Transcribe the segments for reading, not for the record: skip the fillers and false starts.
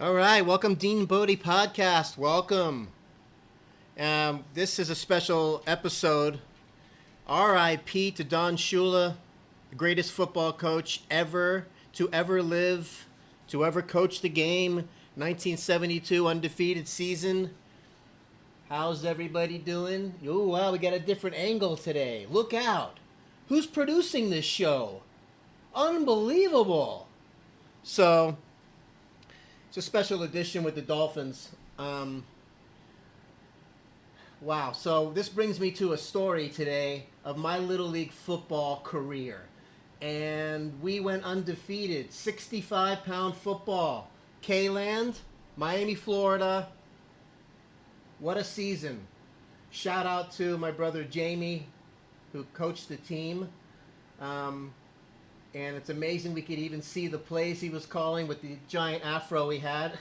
All right, welcome DeanBodi Podcast. Welcome. This is a special episode. R.I.P. to Don Shula, the greatest football coach ever live, to ever coach the game. 1972 undefeated season. How's everybody doing? Oh, wow, we got a different angle today. Look out. Who's producing this show? Unbelievable. So, it's a special edition with the Dolphins. Wow. So this brings me to a story today of my Little League football career. And we went undefeated. 65-pound football. K-Land, Miami, Florida. What a season. Shout out to my brother Jamie, who coached the team. And it's amazing we could even see the plays he was calling with the giant afro he had.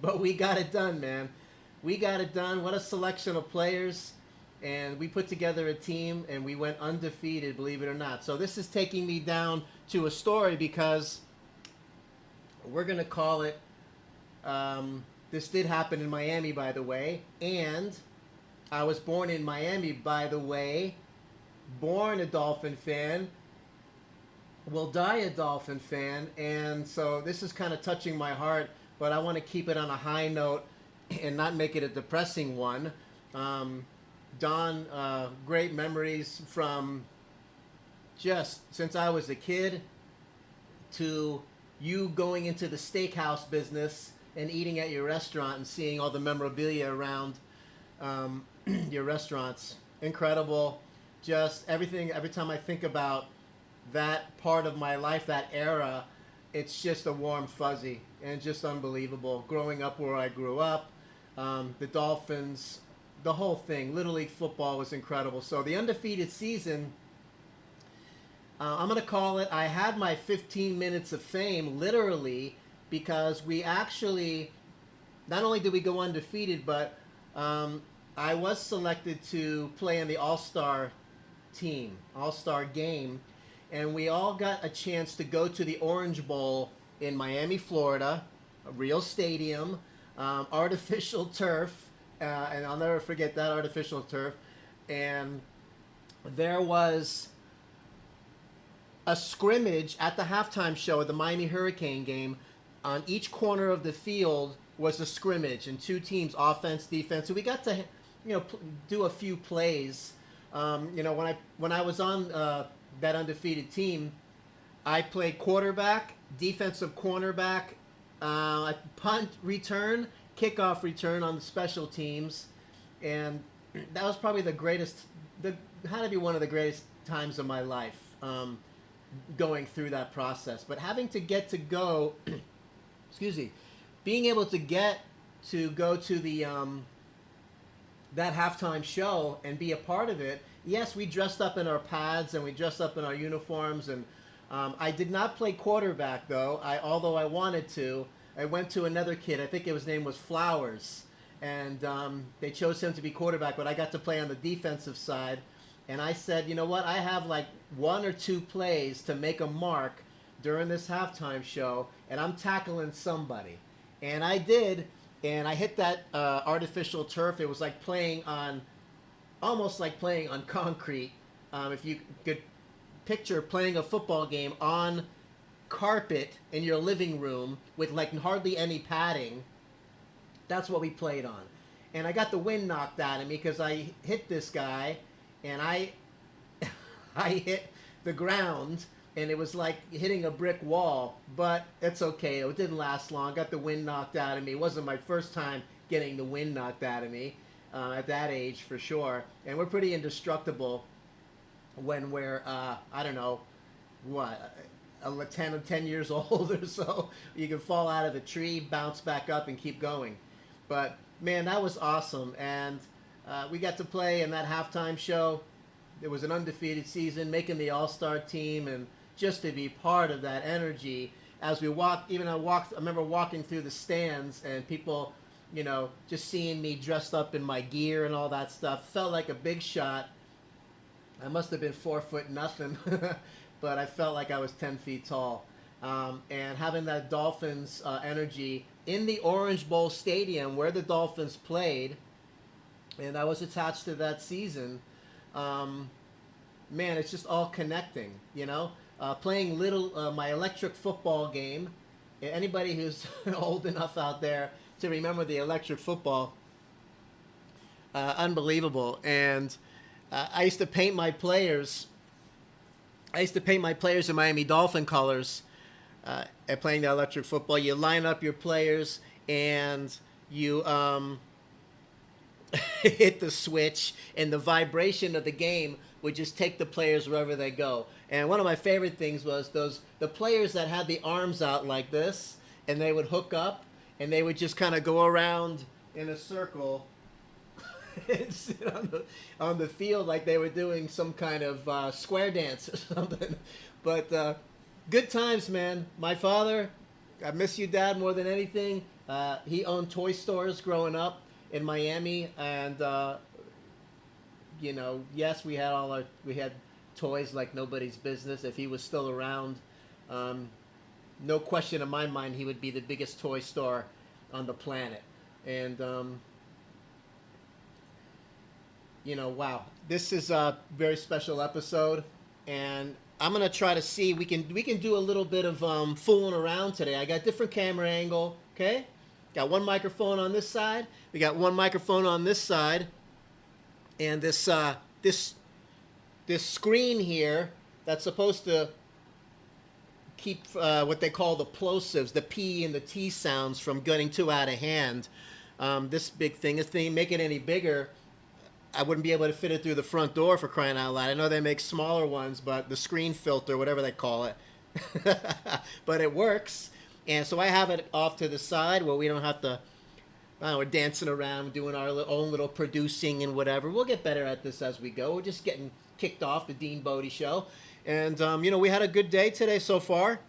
But we got it done, man. We got it done. What a selection of players. And we put together a team and we went undefeated, believe it or not. So this is taking me down to a story because we're going to call it, this did happen in Miami, by the way. And I was born in Miami, by the way. Born a Dolphin fan. Will die a Dolphin fan, and so this is kind of touching my heart, but I want to keep it on a high note and not make it a depressing one. Don, great memories from just since I was a kid to you going into the steakhouse business and eating at your restaurant and seeing all the memorabilia around your restaurants. Incredible. Just everything, every time I think about that part of my life, that era, it's just a warm fuzzy and just unbelievable. Growing up where I grew up, the Dolphins, the whole thing, Little League football was incredible. So the undefeated season, I'm going to call it, I had my 15 minutes of fame, literally, because we actually, not only did we go undefeated, but I was selected to play in the All-Star team, All-Star game. And we all got a chance to go to the Orange Bowl in Miami, Florida, a real stadium, artificial turf, and I'll never forget that artificial turf. And there was a scrimmage at the halftime show at the Miami Hurricane game. On each corner of the field was a scrimmage, and two teams, offense, defense. So we got to, do a few plays. When I was on that undefeated team, I played quarterback, defensive cornerback, punt return, kickoff return on the special teams, and that was probably had to be one of the greatest times of my life, going through that process. But having to get to go, excuse me, being able to get to go to the that halftime show and be a part of it. Yes, we dressed up in our pads and we dressed up in our uniforms, and I did not play quarterback though. Although I wanted to. I went to another kid. I think his name was Flowers, and they chose him to be quarterback. But I got to play on the defensive side, and I said, you know what? I have like one or two plays to make a mark during this halftime show, and I'm tackling somebody, and I did. And I hit that artificial turf. It was like almost like playing on concrete. If you could picture playing a football game on carpet in your living room with like hardly any padding, that's what we played on. And I got the wind knocked out of me because I hit this guy, and I hit the ground, and it was like hitting a brick wall, but it's okay. It didn't last long. Got the wind knocked out of me. It wasn't my first time getting the wind knocked out of me at that age, for sure. And we're pretty indestructible when we're, I don't know, 10 years old or so. You can fall out of a tree, bounce back up, and keep going. But, man, that was awesome. And we got to play in that halftime show. It was an undefeated season, making the All-Star team, and just to be part of that energy as we walked. I remember walking through the stands and people, just seeing me dressed up in my gear and all that stuff. Felt like a big shot. I must have been 4 foot nothing, but I felt like I was 10 feet tall. and having that Dolphins energy in the Orange Bowl Stadium where the Dolphins played, and I was attached to that season. Man, it's just all connecting, you know. Playing my electric football game. Anybody who's old enough out there to remember the electric football, unbelievable. And I used to paint my players. In Miami Dolphin colors at playing the electric football. You line up your players and you hit the switch, and the vibration of the game would just take the players wherever they go. And one of my favorite things was the players that had the arms out like this, and they would hook up, and they would just kind of go around in a circle and sit on the field like they were doing some kind of square dance or something. But good times, man. My father, I miss you, Dad, more than anything. He owned toy stores growing up in Miami, and yes, we had toys like nobody's business. If he was still around, no question in my mind, he would be the biggest toy store on the planet. And wow, this is a very special episode, and I'm gonna try to see we can do a little bit of fooling around today. I got different camera angle, okay? Got one microphone on this side. We got one microphone on this side, and this screen here that's supposed to keep what they call the plosives, the P and the T sounds from getting too out of hand. This big thing, if they make it any bigger, I wouldn't be able to fit it through the front door, for crying out loud. I know they make smaller ones, but the screen filter, whatever they call it, but it works. And so I have it off to the side where we don't have to, we're dancing around, doing our own little producing and whatever. We'll get better at this as we go. We're just getting kicked off, the DeanBodi Show. And, we had a good day today so far.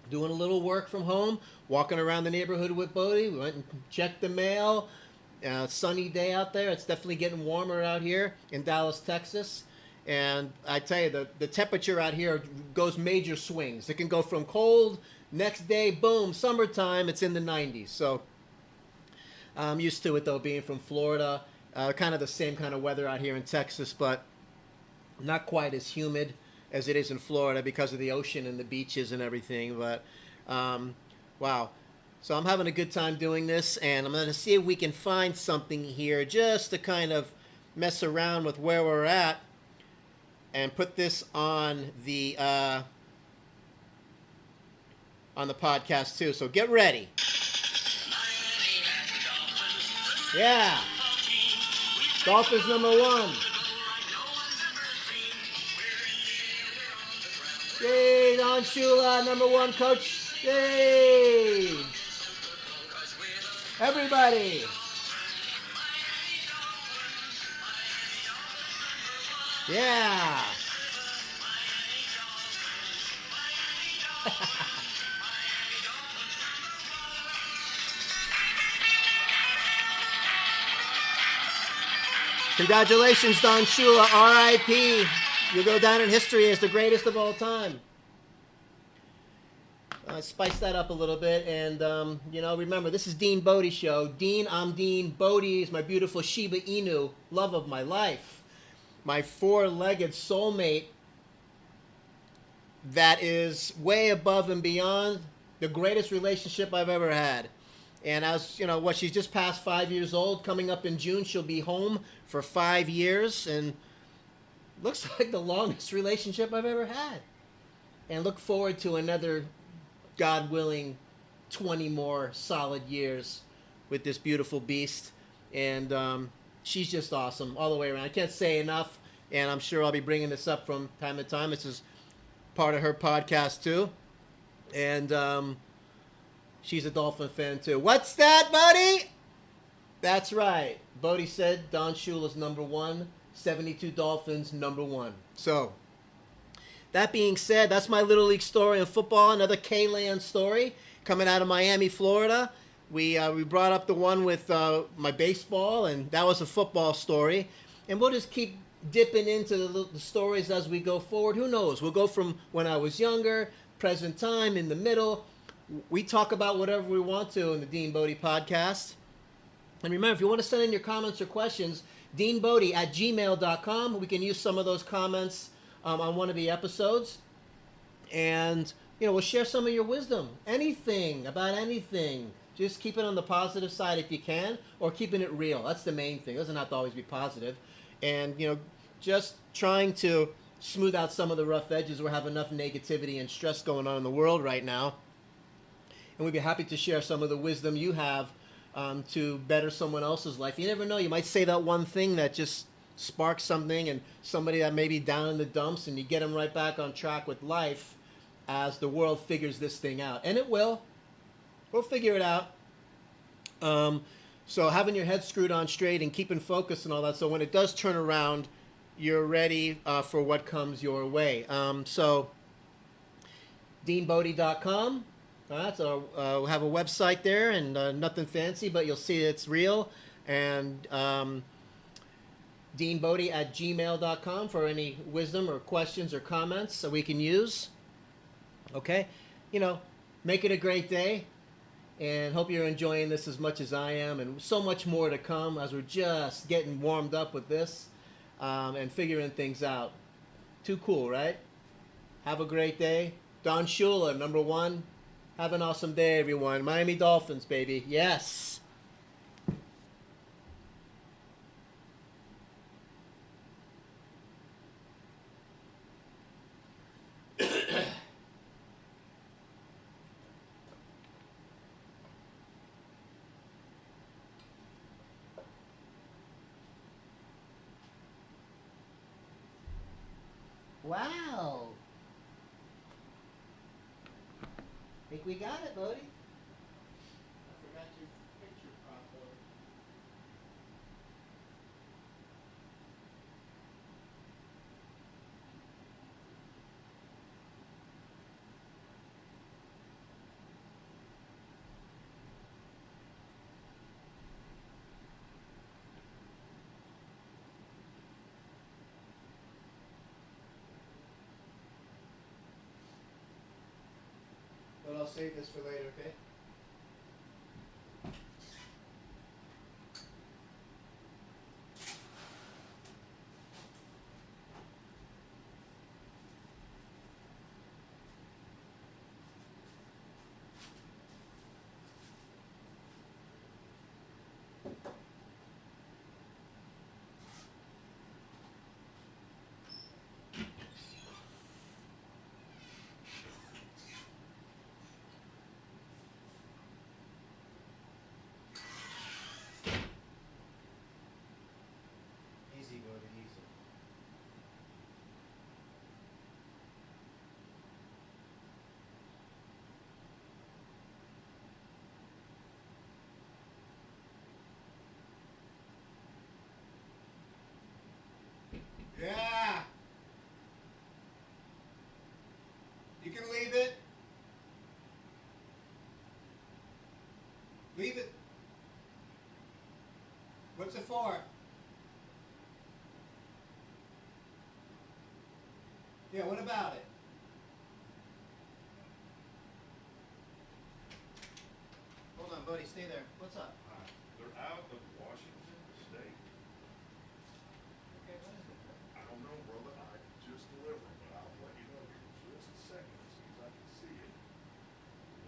Doing a little work from home, walking around the neighborhood with Bodie. We went and checked the mail. Sunny day out there. It's definitely getting warmer out here in Dallas, Texas. And I tell you, the temperature out here goes major swings. It can go from cold, next day, boom, summertime, it's in the 90s. So I'm used to it, though, being from Florida. Kind of the same kind of weather out here in Texas, but not quite as humid as it is in Florida because of the ocean and the beaches and everything. But, wow. So I'm having a good time doing this, and I'm going to see if we can find something here just to kind of mess around with where we're at and put this on the podcast too. So get ready. Yeah. Dolphins #1. Yay, Don Shula, #1 coach. Yay. Everybody. Yeah. Congratulations, Don Shula, R.I.P. You'll go down in history as the greatest of all time. Spice that up a little bit, and remember, this is DeanBodi Show. I'm Dean. Bodie is my beautiful Shiba Inu, love of my life, my four-legged soulmate that is way above and beyond the greatest relationship I've ever had. And she's just past 5 years old. Coming up in June, she'll be home for 5 years, and looks like the longest relationship I've ever had. And look forward to another, God willing, 20 more solid years with this beautiful beast. And she's just awesome all the way around. I can't say enough, and I'm sure I'll be bringing this up from time to time. This is part of her podcast too. And she's a Dolphin fan too. What's that, buddy? That's right. Bodie said Don Shula's #1, 72 Dolphins #1. So, that being said, that's my Little League story in football. Another K-Land story coming out of Miami, Florida. We brought up the one with my baseball, and that was a football story. And we'll just keep dipping into the stories as we go forward. Who knows? We'll go from when I was younger, present time, in the middle. We talk about whatever we want to in the DeanBodi Podcast. And remember, if you want to send in your comments or questions, DeanBodi@gmail.com. We can use some of those comments on one of the episodes. And, we'll share some of your wisdom. Anything, about anything. Just keep it on the positive side if you can, or keeping it real. That's the main thing. It doesn't have to always be positive. And, just trying to smooth out some of the rough edges. We have enough negativity and stress going on in the world right now. And we'd be happy to share some of the wisdom you have to better someone else's life. You never know. You might say that one thing that just sparks something, and somebody that may be down in the dumps, and you get them right back on track with life as the world figures this thing out. And it will. We'll figure it out. So having your head screwed on straight and keeping focus and all that, so when it does turn around, you're ready for what comes your way. So DeanBodi.com. So we have a website there, and nothing fancy, but you'll see it's real. And DeanBodi@gmail.com for any wisdom or questions or comments that we can use. Okay? Make it a great day. And hope you're enjoying this as much as I am. And so much more to come as we're just getting warmed up with this and figuring things out. Too cool, right? Have a great day. Don Shula, number one. Have an awesome day, everyone. Miami Dolphins, baby. Yes. Wow. Think we got it, buddy. I forgot your picture properly. But I'll save this for later, okay? Easy, buddy, easy. Yeah. You can leave it. Leave it. What's it for? Yeah, what about it? Hold on, buddy, stay there. What's up? They're out of Washington State. Okay, what is it? I don't know, brother. I just delivered them, but I'll let you know here in just a second as soon as I can see it.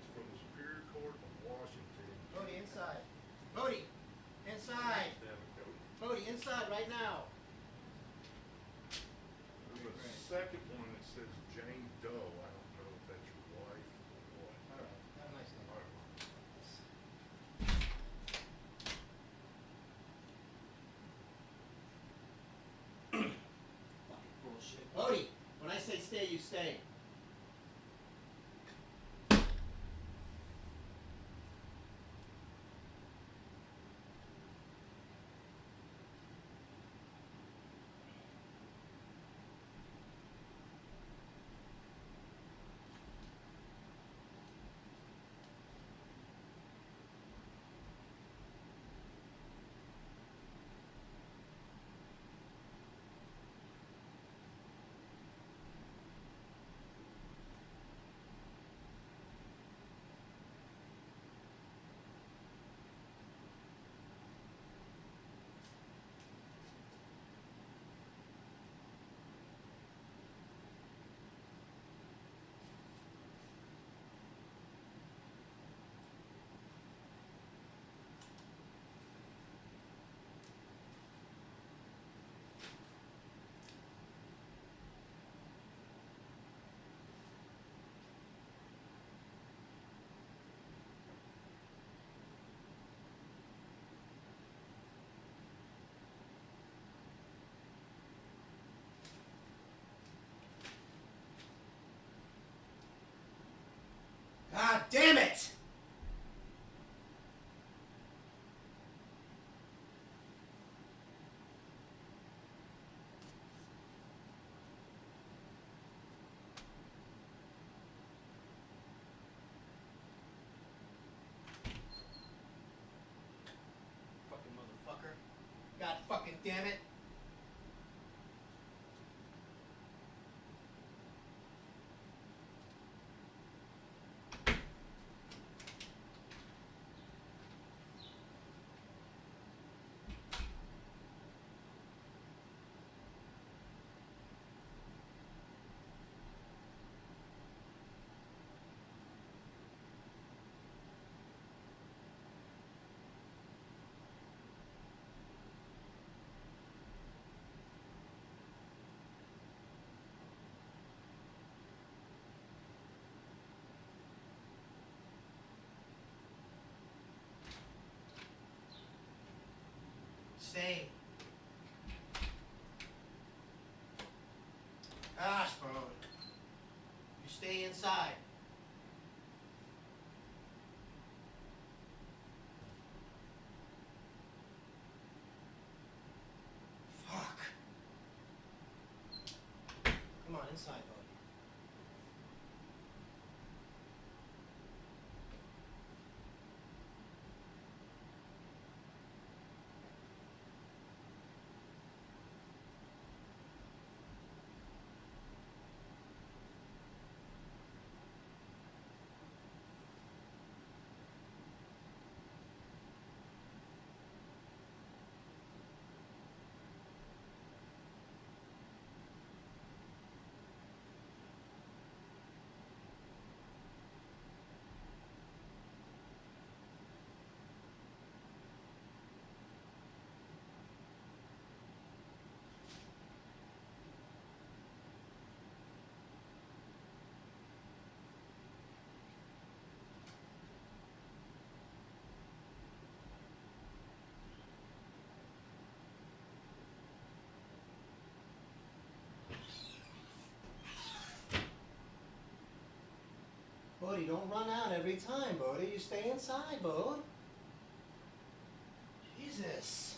It's from the Superior Court of Washington. Bodie, inside. Bodie, inside. Damn it, Cody. Bodie, inside right now. There's a Great. second one that says Jane Doe. I don't know if that's your wife or what. All right, have a nice day. All right. Fucking bullshit. Bodie, when I say stay, you stay. damn it. Stay. Gosh, bro. You stay inside. Fuck. Come on, inside, bro. Bodie, don't run out every time, Bodie. You stay inside, Bodie. Jesus.